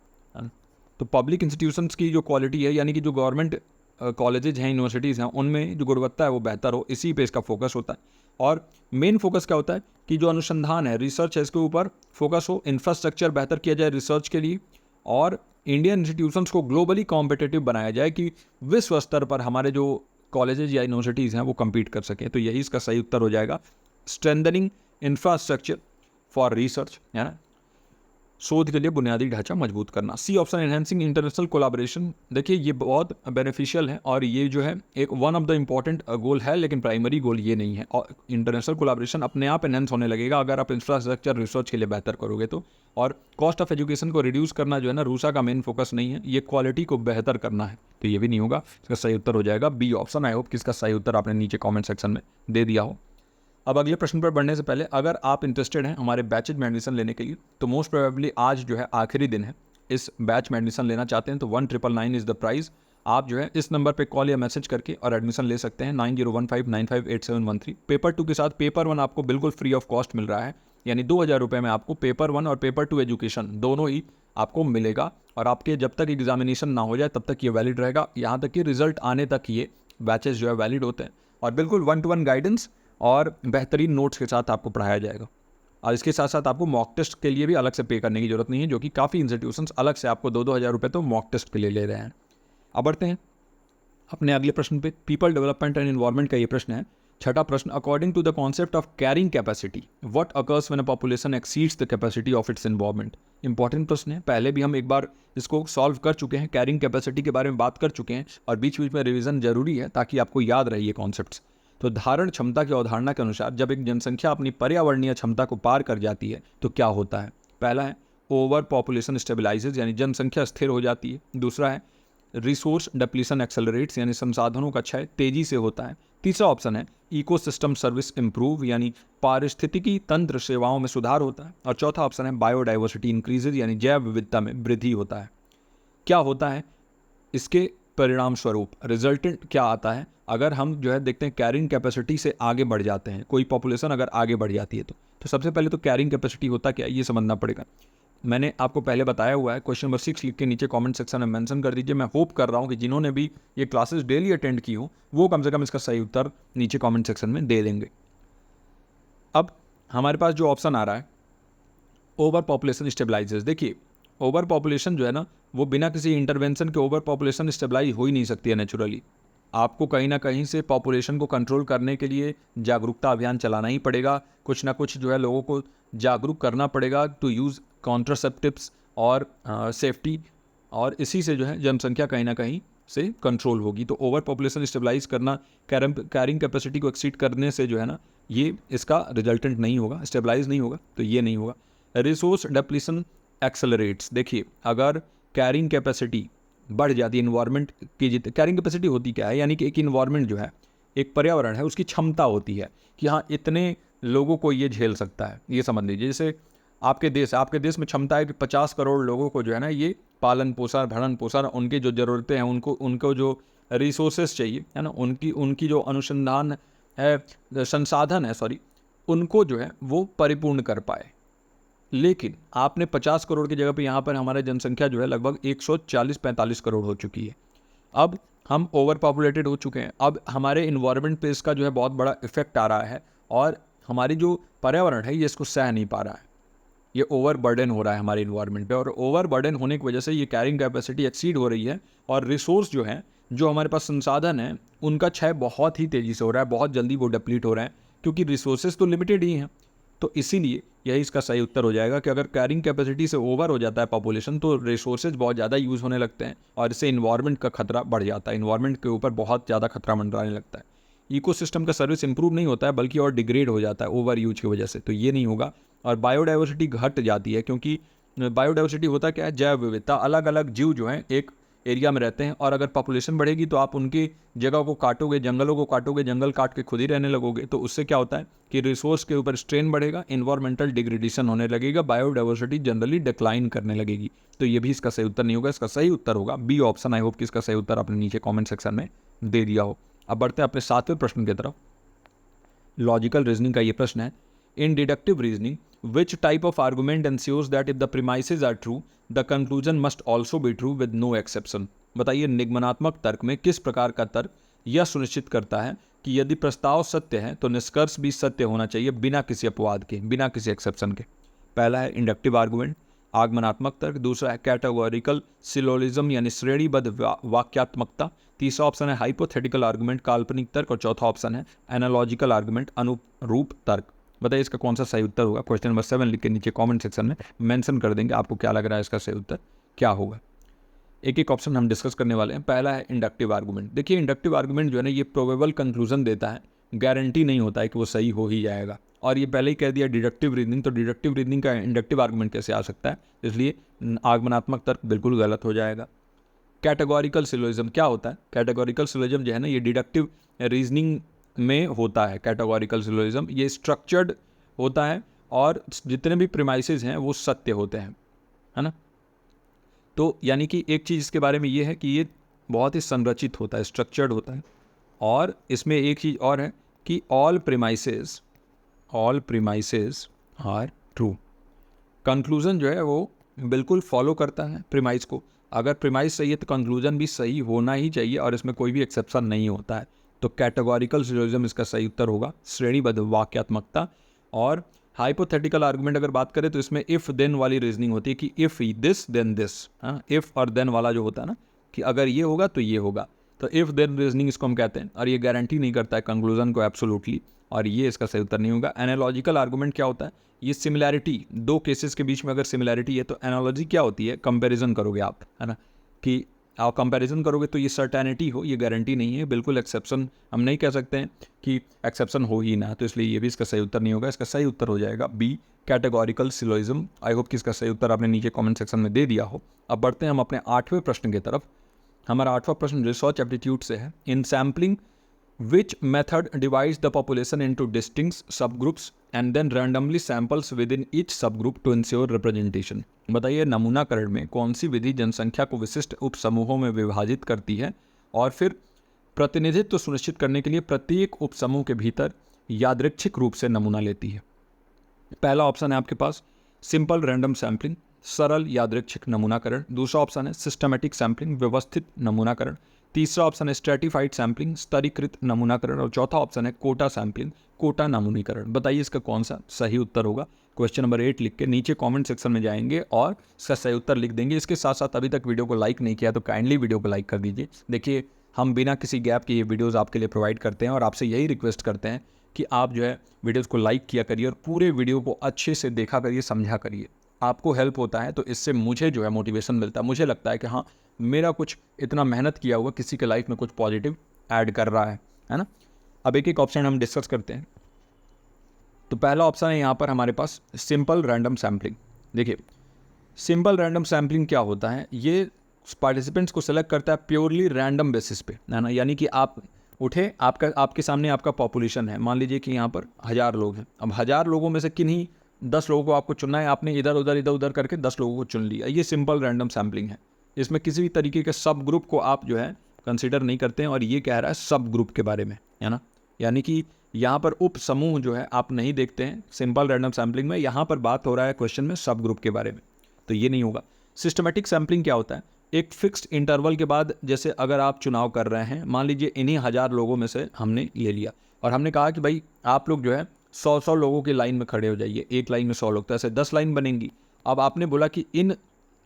तो पब्लिक इंस्टीट्यूशंस की जो क्वालिटी है यानी कि जो गवर्नमेंट कॉलेजेज हैं, यूनिवर्सिटीज़ हैं, उनमें जो गुणवत्ता है वो बेहतर हो, इसी पे इसका फोकस होता है। और मेन फोकस क्या होता है कि जो अनुसंधान है, रिसर्च है, इसके ऊपर फोकस हो, इंफ्रास्ट्रक्चर बेहतर किया जाए रिसर्च के लिए, और इंडियन इंस्टीट्यूशंस को ग्लोबली कॉम्पिटिटिव बनाया जाए कि विश्व स्तर पर हमारे जो कॉलेजेज या यूनिवर्सिटीज़ हैं वो कम्पीट कर सकें। तो यही इसका सही उत्तर हो जाएगा, स्ट्रेंथनिंग इंफ्रास्ट्रक्चर फॉर रिसर्च, है ना, शोध के लिए बुनियादी ढांचा मजबूत करना। C option enhancing international collaboration. देखिए, ये बहुत बेनिफिशियल है और ये जो है एक वन ऑफ द इम्पॉर्टेंट गोल है, लेकिन प्राइमरी गोल ये नहीं है। और इंटरनेशनल कोलैबोरेशन अपने आप एनहांस होने लगेगा अगर आप इंफ्रास्ट्रक्चर रिसर्च के लिए बेहतर करोगे तो। और कॉस्ट ऑफ एजुकेशन को रिड्यूस करना जो है ना, रूसा का मेन फोकस नहीं है, ये क्वालिटी को बेहतर करना है, तो ये भी नहीं होगा। इसका सही उत्तर हो जाएगा बी ऑप्शन। आई होप कि इसका सही उत्तर आपने नीचे कॉमेंट सेक्शन में दे दिया हो। अब अगले प्रश्न पर बढ़ने से पहले, अगर आप इंटरेस्टेड हैं हमारे बैचेज में एडमिशन लेने के लिए, तो मोस्ट प्रोबेबली आज जो है आखिरी दिन है। इस बैच में एडमिशन लेना चाहते हैं तो 1999 इज़ द प्राइस। आप जो है इस नंबर पे कॉल या मैसेज करके और एडमिशन ले सकते हैं 9015958713। पेपर 2 के साथ पेपर 1 आपको बिल्कुल फ्री ऑफ कॉस्ट मिल रहा है, यानी 2000 रुपये में आपको पेपर 1 और पेपर 2 एजुकेशन दोनों ही आपको मिलेगा। और आपके जब तक एग्जामिनेशन ना हो जाए तब तक ये वैलिड रहेगा, यहाँ तक कि रिजल्ट आने तक ये बैचेज जो है वैलिड होते हैं। और बिल्कुल 1-to-1 गाइडेंस और बेहतरीन नोट्स के साथ आपको पढ़ाया जाएगा। और इसके साथ साथ आपको मॉक टेस्ट के लिए भी अलग से पे करने की जरूरत नहीं है, जो कि काफ़ी इंस्टीट्यूशंस अलग से आपको 2-2 हज़ार रुपये तो मॉक टेस्ट के लिए ले रहे हैं। अब बढ़ते हैं अपने अगले प्रश्न पे। पीपल डेवलपमेंट एंड एनवायरनमेंट का ये प्रश्न है, छठा प्रश्न। According to the concept of carrying capacity what occurs when a population exceeds the capacity of its environment. Important प्रश्न है, पहले भी हम एक बार इसको सॉल्व कर चुके हैं, कैरिंग कैपेसिटी के बारे में बात कर चुके हैं, और बीच बीच में रिवीजन जरूरी है ताकि आपको याद रहे ये कॉन्सेप्ट्स। तो धारण क्षमता की अवधारणा के अनुसार जब एक जनसंख्या अपनी पर्यावरणीय क्षमता को पार कर जाती है तो क्या होता है। पहला है ओवर पॉपुलेशन स्टेबलाइजेज यानी जनसंख्या स्थिर हो जाती है। दूसरा है रिसोर्स डिप्लीशन एक्सेलरेट्स यानी संसाधनों का क्षय तेजी से होता है। तीसरा ऑप्शन है इकोसिस्टम सर्विस इंप्रूव यानी पारिस्थितिकी तंत्र सेवाओं में सुधार होता है। और चौथा ऑप्शन है बायोडाइवर्सिटी इंक्रीजेज यानी जैव विविधता में वृद्धि होता है। क्या होता है इसके परिणाम स्वरूप, रिजल्टेंट क्या आता है अगर हम जो है देखते हैं कैरिंग कैपेसिटी से आगे बढ़ जाते हैं, कोई पॉपुलेशन अगर आगे बढ़ जाती है तो सबसे पहले तो कैरिंग कैपेसिटी होता क्या है ये समझना पड़ेगा। मैंने आपको पहले बताया हुआ है, क्वेश्चन नंबर 6 लिख के नीचे कमेंट सेक्शन में मेंशन कर दीजिए। मैं होप कर रहा हूँ कि जिन्होंने भी ये क्लासेस डेली अटेंड की हो वो कम से कम इसका सही उत्तर नीचे कमेंट सेक्शन में दे देंगे। अब हमारे पास जो ऑप्शन आ रहा है ओवर पॉपुलेशन स्टेबलाइजर्स। देखिए, ओवर पॉपुलेशन जो है ना वो बिना किसी इंटरवेंशन के ओवर पॉपुलेशन स्टेबलाइज हो ही नहीं सकती है नेचुरली। आपको कहीं ना कहीं से पॉपुलेशन को कंट्रोल करने के लिए जागरूकता अभियान चलाना ही पड़ेगा, कुछ ना कुछ जो है लोगों को जागरूक करना पड़ेगा टू यूज़ कॉन्ट्रासेप्टिव्स और सेफ्टी, और इसी से जो है जनसंख्या कहीं ना कहीं से कंट्रोल होगी। तो ओवर पॉपुलेशन स्टेबलाइज करना, कैरिंग कैपेसिटी को एक्सीड करने से जो है ना, ये इसका रिजल्टेंट नहीं होगा, स्टेबलाइज नहीं होगा, तो ये नहीं होगा। रिसोर्स डेप्लीशन एक्सेलरेट्स, देखिए अगर कैरिंग कैपेसिटी बढ़ जाती है इन्वायरमेंट की, कैरिंग कैपेसिटी होती क्या है, यानी कि एक इन्वायरमेंट जो है, एक पर्यावरण है, उसकी क्षमता होती है कि हाँ इतने लोगों को ये झेल सकता है। ये समझ लीजिए जैसे आपके देश में क्षमता है कि 50 करोड़ लोगों को जो है ना, ये पालन पोषण, भरण पोषण, उनकी जो ज़रूरतें हैं, उनको जो रिसोर्सेज चाहिए है ना, उनकी जो अनुसंधान है, संसाधन है सॉरी, उनको जो है वो परिपूर्ण कर पाए। लेकिन आपने 50 करोड़ की जगह पे यहाँ पर हमारी जनसंख्या जो है लगभग 140-45 करोड़ हो चुकी है। अब हम ओवर पॉपुलेटेड हो चुके हैं। अब हमारे इन्वायरमेंट पे इसका जो है बहुत बड़ा इफेक्ट आ रहा है और हमारी जो पर्यावरण है ये इसको सह नहीं पा रहा है। ये ओवर बर्डन हो रहा है हमारे इन्वायरमेंट पे, और ओवर बर्डन होने की वजह से ये कैरिंग कैपेसिटी एक्सीड हो रही है और रिसोर्स जो है, जो हमारे पास संसाधन है, उनका क्षय बहुत ही तेज़ी से हो रहा है, बहुत जल्दी वो डिप्लीट हो रहे हैं, क्योंकि रिसोर्सेज तो लिमिटेड ही हैं। तो इसीलिए यही इसका सही उत्तर हो जाएगा कि अगर कैरिंग कैपेसिटी से ओवर हो जाता है पॉपुलेशन, तो रिसोर्सेज बहुत ज़्यादा यूज़ होने लगते हैं और इससे इन्वायरमेंट का खतरा बढ़ जाता है, इन्वायरमेंट के ऊपर बहुत ज़्यादा खतरा मंडराने लगता है। इकोसिस्टम का सर्विस इंप्रूव नहीं होता है, बल्कि और डिग्रेड हो जाता है ओवर यूज की वजह से। तो ये नहीं होगा। और बायोडाइवर्सिटी घट जाती है, क्योंकि बायोडाइवर्सिटी होता क्या है, जैव विविधता, अलग अलग जीव जो हैं एक एरिया में रहते हैं, और अगर पॉपुलेशन बढ़ेगी तो आप उनकी जगह को काटोगे, जंगलों को काटोगे, जंगल काट के खुद ही रहने लगोगे, तो उससे क्या होता है कि रिसोर्स के ऊपर स्ट्रेन बढ़ेगा, इन्वायरमेंटल डिग्रेडेशन होने लगेगा, बायोडाइवर्सिटी जनरली डिक्लाइन करने लगेगी। तो ये भी इसका सही उत्तर नहीं होगा। इसका सही उत्तर होगा बी ऑप्शन। आई होप कि इसका सही उत्तर आपने नीचे कॉमेंट सेक्शन में दे दिया हो। अब बढ़ते हैं अपने 7वें प्रश्न की तरफ। लॉजिकल रीजनिंग का ये प्रश्न है, in deductive reasoning which type of argument ensures that if the premises are true the conclusion must also be true with no exception। बताइए निगमनात्मक तर्क में किस प्रकार का तर्क यह सुनिश्चित करता है कि यदि प्रस्ताव सत्य है तो निष्कर्ष भी सत्य होना चाहिए, बिना किसी अपवाद के, बिना किसी एक्सेप्शन के। पहला है इंडक्टिव आर्गुमेंट, आगमनात्मक तर्क। दूसरा है कैटेगोरिकल सिलोजिज्म यानी श्रेणीबद्ध वाक्यात्मकता। तीसरा ऑप्शन है हाइपोथेटिकल आर्गुमेंट, काल्पनिक तर्क। और चौथा ऑप्शन है एनालॉजिकल आर्गुमेंट, अनुरूप तर्क। बताइए इसका कौन सा सही उत्तर होगा। क्वेश्चन नंबर 7 लिख के नीचे कमेंट सेक्शन में मेंशन कर देंगे, आपको क्या लग रहा है इसका सही उत्तर क्या होगा। एक एक ऑप्शन हम डिस्कस करने वाले हैं। पहला है इंडक्टिव आर्गुमेंट। देखिए इंडक्टिव आर्गुमेंट जो है ना, ये प्रोबेबल कंक्लूजन देता है, गारंटी नहीं होता है कि वो सही हो ही जाएगा। और ये पहले ही कह दिया डिडक्टिव रीजनिंग, तो डिडक्टिव रीजनिंग का इंडक्टिव आर्गुमेंट कैसे आ सकता है, इसलिए आगमनात्मक तर्क बिल्कुल गलत हो जाएगा। कैटेगोरिकल सिलोजिज्म क्या होता है, कैटेगोरिकल सिलोजिज्म जो है ना, ये डिडक्टिव रीजनिंग में होता है। कैटेगोरिकल सिलोजिज्म ये स्ट्रक्चर्ड होता है और जितने भी प्रीमाइसेस हैं वो सत्य होते हैं, है ना। तो यानी कि एक चीज़ इसके बारे में ये है कि ये बहुत ही संरचित होता है, स्ट्रक्चर्ड होता है। और इसमें एक चीज़ और है कि all premises are true. Conclusion जो है वो बिल्कुल फॉलो करता है प्रीमाइस को। अगर प्रीमाइस सही है तो कंक्लूजन भी सही होना ही चाहिए, और इसमें कोई भी एक्सेप्शन नहीं होता है। तो कैटेगोरिकल सिलोजिज्म इसका सही उत्तर होगा, श्रेणीबद्ध वाक्यात्मकता। और हाइपोथेटिकल आर्गुमेंट अगर बात करें तो इसमें इफ़ देन वाली रीजनिंग होती है कि इफ़ दिस देन दिस। हाँ, इफ़ और देन वाला जो होता है ना, कि अगर ये होगा तो ये होगा, तो इफ़ देन रीजनिंग इसको हम कहते हैं। और ये गारंटी नहीं करता है कंक्लूजन को एब्सोल्युटली, और ये इसका सही उत्तर नहीं होगा। एनालॉजिकल आर्गुमेंट क्या होता है, ये सिमिलैरिटी, दो केसेस के बीच में अगर सिमिलैरिटी है तो एनालॉजी क्या होती है, कंपैरिजन करोगे आप, है ना, कि आप कंपैरिजन करोगे तो ये सर्टेनिटी हो, ये गारंटी नहीं है। बिल्कुल एक्सेप्शन हम नहीं कह सकते हैं कि एक्सेप्शन हो ही ना, तो इसलिए ये भी इसका सही उत्तर नहीं होगा। इसका सही उत्तर हो जाएगा B categorical syllogism. I hope कि इसका सही उत्तर आपने नीचे कमेंट सेक्शन में दे दिया हो। अब बढ़ते हैं हम अपने 8वें प्रश्न की तरफ। हमारा 8वां प्रश्न रिसर्च एप्टीट्यूड से है। इन sampling which method divides the population into distinct subgroups and then randomly samples within each subgroup to ensure representation। बताइए नमूनाकरण में कौन सी विधि जनसंख्या को विशिष्ट उपसमूहों में विभाजित करती है और फिर प्रतिनिधित्व सुनिश्चित करने के लिए प्रत्येक उपसमूह के भीतर यादृच्छिक रूप से नमूना लेती है। पहला ऑप्शन है आपके पास सिंपल रैंडम सैम्पलिंग, सरल यादृच्छिक नमूनाकरण। दूसरा ऑप्शन है सिस्टमैटिक सैम्पलिंग, व्यवस्थित नमूनाकरण। तीसरा ऑप्शन है स्ट्रेटिफाइड सैम्पलिंग, स्तरीकृत नमूनाकरण। और चौथा ऑप्शन है कोटा सैम्पलिंग, कोटा नमूनीकरण। बताइए इसका कौन सा सही उत्तर होगा। क्वेश्चन नंबर 8 लिख के नीचे कमेंट सेक्शन में जाएंगे और इसका सही उत्तर लिख देंगे। इसके साथ साथ अभी तक वीडियो को लाइक नहीं किया तो काइंडली वीडियो को लाइक कर दीजिए। देखिए हम बिना किसी गैप के ये वीडियोज़ आपके लिए प्रोवाइड करते हैं और आपसे यही रिक्वेस्ट करते हैं कि आप जो है वीडियोज़ को लाइक किया करिए और पूरे वीडियो को अच्छे से देखा करिए, समझा करिए। आपको हेल्प होता है तो इससे मुझे जो है मोटिवेशन मिलता है। मुझे लगता है कि हाँ मेरा कुछ इतना मेहनत किया हुआ किसी के लाइफ में कुछ पॉजिटिव ऐड कर रहा है ना। अब एक एक ऑप्शन हम डिस्कस करते हैं। तो पहला ऑप्शन है यहाँ पर हमारे पास सिंपल रैंडम सैम्पलिंग। देखिए सिंपल रैंडम सैम्पलिंग क्या होता है, ये पार्टिसिपेंट्स को सेलेक्ट करता है प्योरली रैंडम बेसिस पे, है ना। यानी कि आप उठे, आपके सामने आपका पॉपुलेशन है, मान लीजिए कि यहाँ पर 1000 लोग हैं। अब 1000 लोगों में से किन्हीं 10 लोगों को आपको चुनना है, आपने इधर उधर करके 10 लोगों को चुन लिया। ये सिंपल रैंडम सैम्पलिंग है। इसमें किसी भी तरीके के सब ग्रुप को आप जो है कंसिडर नहीं करते हैं, और ये कह रहा है सब ग्रुप के बारे में, है ना। यानी कि यहाँ पर उप समूह जो है आप नहीं देखते हैं सिंपल रैंडम सैम्पलिंग में। यहाँ पर बात हो रहा है क्वेश्चन में सब ग्रुप के बारे में, तो ये नहीं होगा। सिस्टमेटिक सैम्पलिंग क्या होता है, एक फिक्स्ड इंटरवल के बाद, जैसे अगर आप चुनाव कर रहे हैं, मान लीजिए इन्हीं 1000 लोगों में से हमने ले लिया और हमने कहा कि भाई आप लोग जो है 100 लोगों की लाइन में खड़े हो जाइए, एक लाइन में 100 लोग, तो ऐसे 10 लाइन बनेंगी। अब आपने बोला कि इन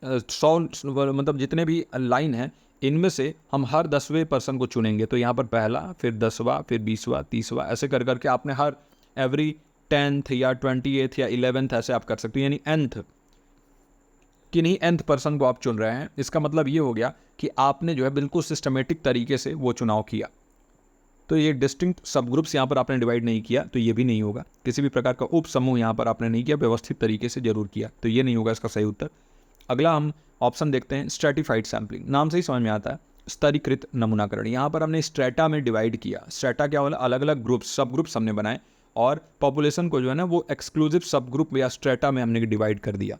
100 मतलब जितने भी लाइन हैं इनमें से हम हर 10वें पर्सन को चुनेंगे। तो यहाँ पर पहला, फिर 10वां, फिर 20वां, 30वां, ऐसे कर करके आपने हर एवरी 10th या 28th या 11th ऐसे आप कर सकते हैं, यानी nth किन्हीं nth पर्सन को आप चुन रहे हैं। इसका मतलब ये हो गया कि आपने जो है बिल्कुल सिस्टमेटिक तरीके से वो चुनाव किया। तो ये डिस्टिंक्ट सब ग्रुप्स यहाँ पर आपने डिवाइड नहीं किया, तो ये भी नहीं होगा। किसी भी प्रकार का उप समूह यहाँ पर आपने नहीं किया, व्यवस्थित तरीके से जरूर किया, तो ये नहीं होगा इसका सही उत्तर। अगला हम ऑप्शन देखते हैं स्ट्रेटिफाइड सैम्पलिंग। नाम से ही समझ में आता है स्तरीकृत नमूनाकरण। यहाँ पर हमने स्ट्रेटा में डिवाइड किया। स्ट्रेटा क्या वाला, अलग अलग ग्रुप्स, सब ग्रुप्स हमने बनाए और पॉपुलेशन को जो है ना वो एक्सक्लूसिव सब ग्रुप या स्ट्रेटा में हमने डिवाइड कर दिया।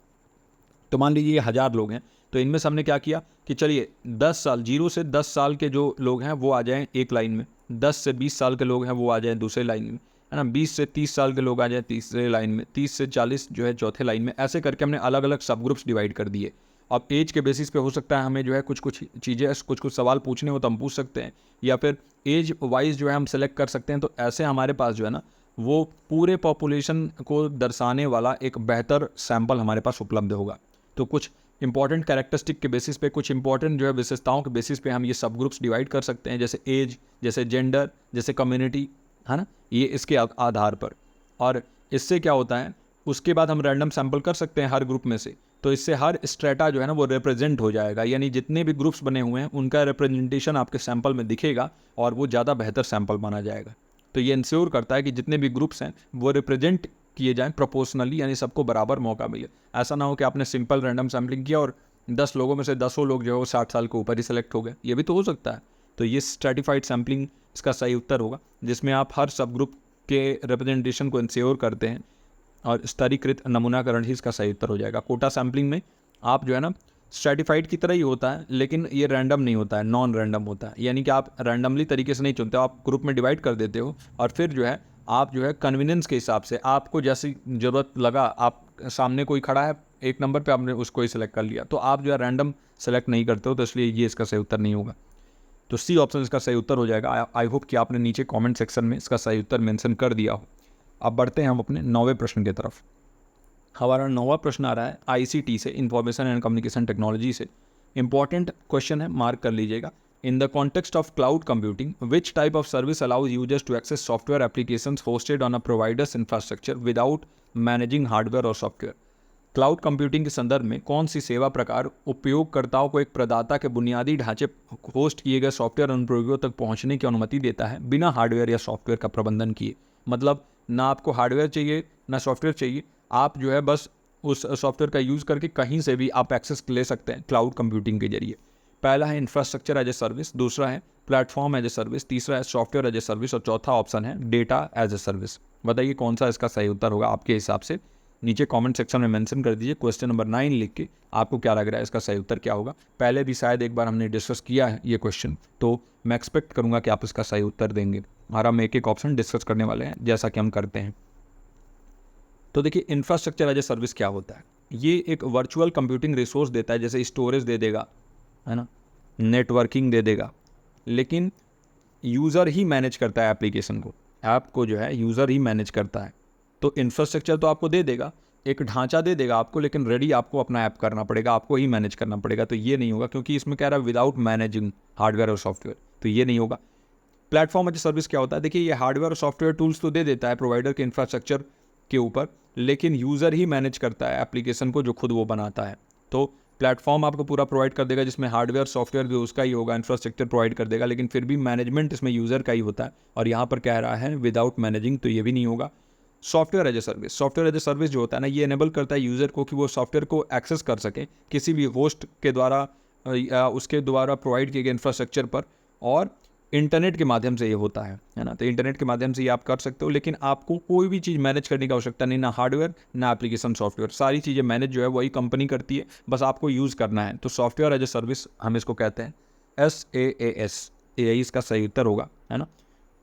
तो मान लीजिए 1000 लोग हैं, तो इनमें से हमने क्या किया कि चलिए 10 साल, 0 से 10 साल के जो लोग हैं वो आ जाएं एक लाइन में, 10 से 20 साल के लोग हैं वो आ जाएं दूसरे लाइन में, है ना। 20 से 30 साल के लोग आ जाएं तीसरे लाइन में, 30 से 40 जो है चौथे लाइन में। ऐसे करके हमने अलग अलग सब ग्रुप्स डिवाइड कर दिए। अब एज के बेसिस पे हो सकता है हमें जो है कुछ चीज़ें, कुछ सवाल पूछने हो तो हम पूछ सकते हैं, या फिर एज वाइज जो है हम सेलेक्ट कर सकते हैं। तो ऐसे हमारे पास जो है ना वो पूरे पॉपुलेशन को दर्शाने वाला एक बेहतर सैम्पल हमारे पास उपलब्ध होगा। तो कुछ इंपॉर्टेंट कैरेक्टरिस्टिक के बेसिस पे, कुछ इंपॉर्टेंट जो है विशेषताओं के बेसिस पे हम ये सब ग्रुप्स डिवाइड कर सकते हैं, जैसे एज, जैसे जेंडर, जैसे कम्युनिटी, है ना, ये इसके आधार पर। और इससे क्या होता है, उसके बाद हम रैंडम सैंपल कर सकते हैं हर ग्रुप में से। तो इससे हर स्ट्रेटा जो है ना वो रिप्रेजेंट हो जाएगा, यानी जितने भी ग्रुप्स बने हुए हैं उनका रिप्रेजेंटेशन आपके सैंपल में दिखेगा और वो ज़्यादा बेहतर सैंपल माना जाएगा। तो ये इंश्योर करता है कि जितने भी ग्रुप्स हैं वो रिप्रेजेंट किए जाएं प्रोपोर्शनली, यानी सबको बराबर मौका मिले। ऐसा ना हो कि आपने सिंपल रैंडम सैम्पलिंग किया और 10 लोगों में से 10 लोग जो है वो 60 साल के ऊपर ही सेलेक्ट हो गए, ये भी तो हो सकता है। तो ये स्ट्रेटिफाइड सैम्पलिंग इसका सही उत्तर होगा, जिसमें आप हर सब ग्रुप के रिप्रेजेंटेशन को इंश्योर करते हैं, और स्तरीकृत नमूनाकरण ही इसका सही उत्तर हो जाएगा। कोटा सैम्पलिंग में आप जो है ना स्ट्रेटिफाइड की तरह ही होता है, लेकिन ये रैंडम नहीं होता है, नॉन रैंडम होता है। यानी कि आप रैंडमली तरीके से नहीं चुनते हो, आप ग्रुप में डिवाइड कर देते हो और फिर जो है आप जो है कन्वीनियंस के हिसाब से, आपको जैसी ज़रूरत लगा, आप सामने कोई खड़ा है एक नंबर पे, आपने उसको ही सिलेक्ट कर लिया। तो आप जो है रैंडम सेलेक्ट नहीं करते हो, तो इसलिए ये इसका सही उत्तर नहीं होगा। तो सी ऑप्शन इसका सही उत्तर हो जाएगा। आई होप कि आपने नीचे कमेंट सेक्शन में इसका सही उत्तर मेंशन कर दिया हो। अब बढ़ते हैं हम अपने 9वें प्रश्न की तरफ। हमारा 9वां प्रश्न आ रहा है ICT से, इंफॉर्मेशन एंड कम्युनिकेशन टेक्नोलॉजी से। इंपॉर्टेंट क्वेश्चन है, मार्क कर लीजिएगा। In the context of cloud computing, which type of service allows users to access software applications hosted on a provider's infrastructure without managing hardware or software? Cloud computing के संदर्भ में कौन सी सेवा प्रकार उपयोगकर्ताओं को एक प्रदाता के बुनियादी ढांचे होस्ट किए गए सॉफ्टवेयर अनुप्रयोगों तक पहुंचने की अनुमति देता है बिना हार्डवेयर या सॉफ्टवेयर का प्रबंधन किए? मतलब ना आपको हार्डवेयर चाहिए ना सॉफ्टवेयर चाहिए, आप जो है बस उस सॉफ्टवेयर का यूज़ करके कहीं से भी आप एक्सेस ले सकते हैं क्लाउड कंप्यूटिंग के जरिए। पहला है इंफ्रास्ट्रक्चर एज ए सर्विस, दूसरा है प्लेटफॉर्म एज ए सर्विस, तीसरा है सॉफ्टवेयर एज ए सर्विस और चौथा ऑप्शन है डेटा एज ए सर्विस। बताइए कौन सा इसका सही उत्तर होगा आपके हिसाब से। नीचे कमेंट सेक्शन में मेंशन कर दीजिए क्वेश्चन नंबर 9 लिख के, आपको क्या लग रहा है इसका सही उत्तर क्या होगा। पहले भी शायद एक बार हमने डिस्कस किया है ये क्वेश्चन, तो मैं एक्सपेक्ट करूँगा कि आप इसका सही उत्तर देंगे और हम एक एक ऑप्शन डिस्कस करने वाले हैं जैसा कि हम करते हैं। तो देखिए इंफ्रास्ट्रक्चर एज ए सर्विस क्या होता है, ये एक वर्चुअल कंप्यूटिंग रिसोर्स देता है, जैसे स्टोरेज दे देगा, है ना, नेटवर्किंग दे देगा, लेकिन यूज़र ही मैनेज करता है एप्लीकेशन को, ऐप को जो है यूज़र ही मैनेज करता है। तो इंफ्रास्ट्रक्चर तो आपको दे देगा, एक ढांचा दे देगा आपको, लेकिन रेडी आपको अपना ऐप करना पड़ेगा, आपको ही मैनेज करना पड़ेगा। तो ये नहीं होगा, क्योंकि इसमें कह रहा है विदाउट मैनेजिंग हार्डवेयर और सॉफ्टवेयर, तो ये नहीं होगा। प्लेटफॉर्म एज ए सर्विस क्या होता है, देखिए ये हार्डवेयर और सॉफ्टवेयर टूल्स तो दे देता है प्रोवाइडर के इंफ्रास्ट्रक्चर के ऊपर, लेकिन यूज़र ही मैनेज करता है एप्लीकेशन को जो खुद वो बनाता है। तो प्लेटफॉर्म आपको पूरा प्रोवाइड कर देगा जिसमें हार्डवेयर सॉफ्टवेयर भी उसका ही होगा, इंफ्रास्ट्रक्चर प्रोवाइड कर देगा, लेकिन फिर भी मैनेजमेंट इसमें यूज़र का ही होता है। और यहाँ पर कह रहा है विदाउट मैनेजिंग, तो ये भी नहीं होगा। Software as a service, software as a service जो होता है ना, ये इनेबल करता है यूज़र को कि वो सॉफ्टवेयर को एक्सेस कर सके किसी भी होस्ट के द्वारा उसके द्वारा प्रोवाइड किए गए इंफ्रास्ट्रक्चर पर, और इंटरनेट के माध्यम से ये होता है ना। तो इंटरनेट के माध्यम से ये आप कर सकते हो, लेकिन आपको कोई भी चीज़ मैनेज करने की आवश्यकता नहीं, ना हार्डवेयर ना एप्लीकेशन सॉफ्टवेयर, सारी चीज़ें मैनेज जो है वही कंपनी करती है, बस आपको यूज़ करना है। तो सॉफ्टवेयर एज ए सर्विस हम इसको कहते हैं, SaaS, यही इसका सही उत्तर होगा, है ना।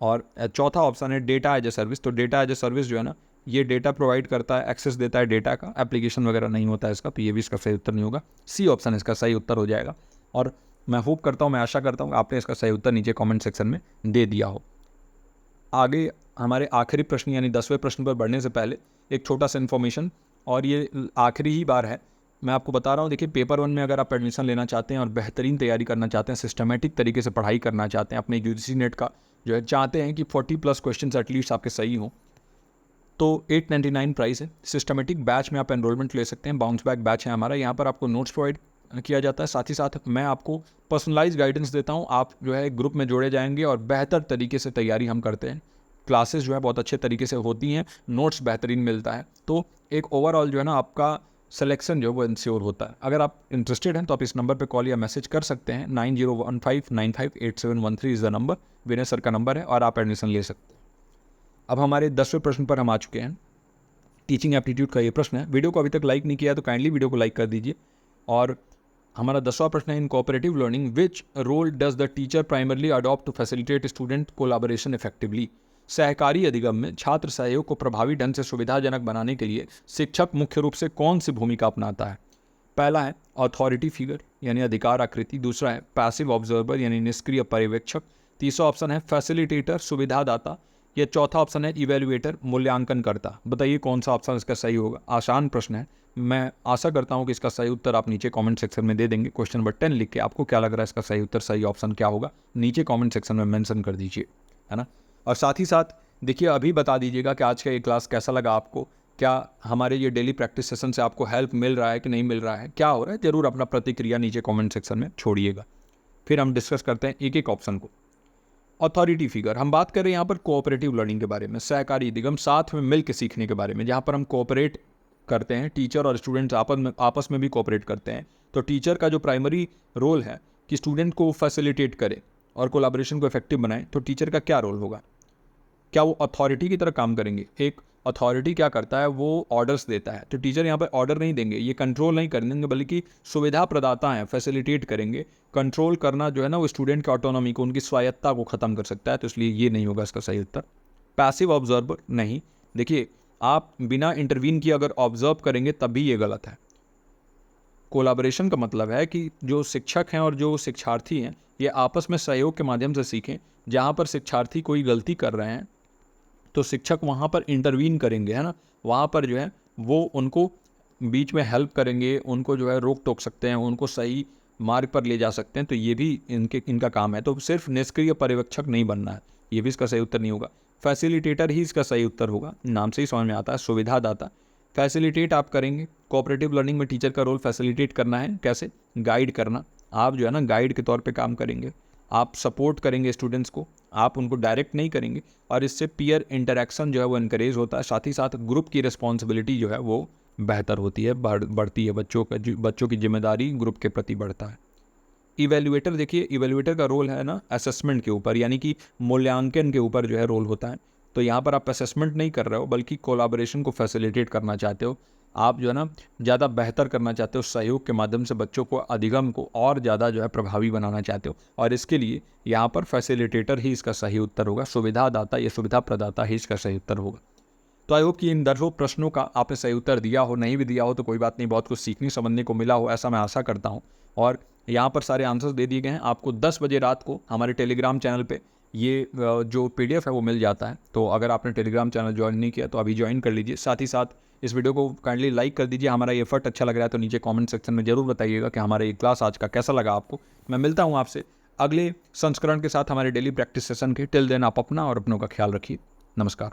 और चौथा ऑप्शन है डेटा एज ए सर्विस। तो डेटा एज ए सर्विस जो है ना, ये डेटा प्रोवाइड करता है, एक्सेस देता है डेटा का, एप्लीकेशन वगैरह नहीं होता है इसका, तो ये भी इसका सही उत्तर नहीं होगा। सी ऑप्शन इसका सही उत्तर हो जाएगा। और मैं होप करता हूँ, मैं आशा करता हूँ आपने इसका सही उत्तर नीचे कमेंट सेक्शन में दे दिया हो। आगे हमारे आखिरी प्रश्न यानी 10वें प्रश्न पर बढ़ने से पहले एक छोटा सा इन्फॉर्मेशन, और ये आखिरी ही बार है, मैं आपको बता रहा हूँ। देखिए, पेपर 1 में अगर आप एडमिशन लेना चाहते हैं और बेहतरीन तैयारी करना चाहते हैं, सिस्टमेटिक तरीके से पढ़ाई करना चाहते हैं, अपने UGC नेट का जो है चाहते हैं कि 40+ क्वेश्चन एटलीस्ट आपके सही हों, तो 899 प्राइस है। सिस्टमेटिक बैच में आप एनरोलमेंट ले सकते हैं, बाउंस बैक बैच है हमारा। यहाँ पर आपको नोट्स प्रोवाइड किया जाता है, साथ ही साथ मैं आपको पर्सनलाइज गाइडेंस देता हूँ। आप जो है ग्रुप में जोड़े जाएंगे और बेहतर तरीके से तैयारी हम करते हैं। क्लासेस जो है बहुत अच्छे तरीके से होती हैं, नोट्स बेहतरीन मिलता है, तो एक ओवरऑल जो है ना आपका सिलेक्शन जो है वो इंश्योर होता है। अगर आप इंटरेस्टेड हैं तो आप इस नंबर पे कॉल या मैसेज कर सकते हैं। 9015958713 is the number, Vinay sir का नंबर है, और आप एडमिशन ले सकते हैं। अब हमारे 10वें प्रश्न पर हम आ चुके हैं। टीचिंग एप्टीट्यूड का ये प्रश्न है। वीडियो को अभी तक लाइक नहीं किया तो काइंडली वीडियो को लाइक कर दीजिए। और हमारा 10वां प्रश्न है, in cooperative learning which role does the teacher primarily adopt to facilitate student collaboration effectively. सहकारी अधिगम में छात्र सहयोग को प्रभावी ढंग से सुविधाजनक बनाने के लिए शिक्षक मुख्य रूप से कौन सी भूमिका अपनाता है। पहला है अथॉरिटी फिगर यानी अधिकार आकृति, दूसरा है पैसिव ऑब्जर्वर यानी निष्क्रिय पर्यवेक्षक, तीसरा ऑप्शन है फैसिलिटेटर सुविधादाता, या चौथा ऑप्शन है इवेल्युएटर मूल्यांकन करता। बताइए कौन सा ऑप्शन इसका सही होगा। आसान प्रश्न है, मैं आशा करता हूं कि इसका सही उत्तर आप नीचे कमेंट सेक्शन में दे देंगे। क्वेश्चन नंबर 10 लिख के आपको क्या लग रहा है इसका सही उत्तर, सही ऑप्शन क्या होगा, नीचे कमेंट सेक्शन में मेंशन कर दीजिए, है ना। और साथ ही साथ देखिए, अभी बता दीजिएगा कि आज का ये क्लास कैसा लगा आपको, क्या हमारे ये डेली प्रैक्टिस सेशन से आपको हेल्प मिल रहा है कि नहीं मिल रहा है, क्या हो रहा है, जरूर अपना प्रतिक्रिया नीचे कमेंट सेक्शन में छोड़िएगा। फिर हम डिस्कस करते हैं एक एक ऑप्शन को। अथॉरिटी फिगर, हम बात कर रहे हैं यहाँ पर कोऑपरेटिव लर्निंग के बारे में, सहकारी अधिगम, साथ में मिलकर सीखने के बारे में, जहाँ पर हम कोऑपरेट करते हैं, टीचर और स्टूडेंट्स आपस में भी कोऑपरेट करते हैं। तो टीचर का जो प्राइमरी रोल है कि स्टूडेंट को फैसिलिटेट करे और कोलैबोरेशन को इफेक्टिव बनाए, तो टीचर का क्या रोल होगा, क्या वो अथॉरिटी की तरह काम करेंगे। एक अथॉरिटी क्या करता है, वो ऑर्डर्स देता है, तो टीचर यहाँ पर ऑर्डर नहीं देंगे, ये कंट्रोल नहीं करेंगे, बल्कि सुविधा प्रदाता हैं, फैसिलिटेट करेंगे। कंट्रोल करना जो है ना वो स्टूडेंट की ऑटोनॉमी को, उनकी स्वायत्ता को ख़त्म कर सकता है, तो इसलिए ये नहीं होगा इसका सही उत्तर। पैसिव ऑब्जर्वर नहीं, देखिए आप बिना इंटरवीन किए अगर ऑब्जर्व करेंगे तब भी ये गलत है। कोलैबोरेशन का मतलब है कि जो शिक्षक हैं और जो शिक्षार्थी हैं ये आपस में सहयोग के माध्यम से सीखें। जहाँ पर शिक्षार्थी कोई गलती कर रहे हैं तो शिक्षक वहाँ पर इंटरवीन करेंगे, है ना, वहाँ पर जो है वो उनको बीच में हेल्प करेंगे, उनको जो है रोक टोक सकते हैं, उनको सही मार्ग पर ले जा सकते हैं, तो ये भी इनका काम है। तो सिर्फ निष्क्रिय पर्यवेक्षक नहीं बनना है, ये भी इसका सही उत्तर नहीं होगा। फैसिलिटेटर ही इसका सही उत्तर होगा, नाम से ही समझ में आता है, सुविधादाता। फैसिलिटेट आप करेंगे, कोऑपरेटिव लर्निंग में टीचर का रोल फैसिलिटेट करना है, कैसे, गाइड करना। आप जो है ना गाइड के तौर पे काम करेंगे, आप सपोर्ट करेंगे स्टूडेंट्स को, आप उनको डायरेक्ट नहीं करेंगे, और इससे पीयर इंटरेक्शन जो है वो इनकरेज होता है। साथ ही साथ ग्रुप की रिस्पॉन्सिबिलिटी जो है वो बेहतर होती है, बढ़ती है, बच्चों की जिम्मेदारी ग्रुप के प्रति बढ़ता है। इवेल्युएटर, देखिए इवेल्युएटर का रोल है ना असेसमेंट के ऊपर, यानी कि मूल्यांकन के ऊपर जो है रोल होता है। तो यहाँ पर आप असेसमेंट नहीं कर रहे हो बल्कि कोलैबोरेशन को फैसिलिटेट करना चाहते हो, आप जो है ना ज़्यादा बेहतर करना चाहते हो, सहयोग के माध्यम से बच्चों को अधिगम को और ज़्यादा जो है प्रभावी बनाना चाहते हो, और इसके लिए यहाँ पर फैसिलिटेटर ही इसका सही उत्तर होगा, सुविधादाता या सुविधा प्रदाता ही इसका सही उत्तर होगा। तो आई होप कि इन 10 प्रश्नों का आपने सही उत्तर दिया हो, नहीं भी दिया हो तो कोई बात नहीं, बहुत कुछ सीखने समझने को मिला हो ऐसा मैं आशा करता हूँ। और यहाँ पर सारे आंसर्स दे दिए गए हैं, आपको 10 बजे रात को हमारे टेलीग्राम चैनल पे ये जो PDF है वो मिल जाता है। तो अगर आपने टेलीग्राम चैनल ज्वाइन नहीं किया तो अभी ज्वाइन कर लीजिए। साथ ही साथ इस वीडियो को काइंडली लाइक कर दीजिए। हमारा ये एफर्ट अच्छा लग रहा है तो नीचे कमेंट सेक्शन में जरूर बताइएगा कि हमारा ये क्लास आज का कैसा लगा आपको। मैं मिलता हूँ आपसे अगले संस्करण के साथ हमारे डेली प्रैक्टिस सेशन के। टिल देन आप अपना और अपनों का ख्याल रखिए। नमस्कार।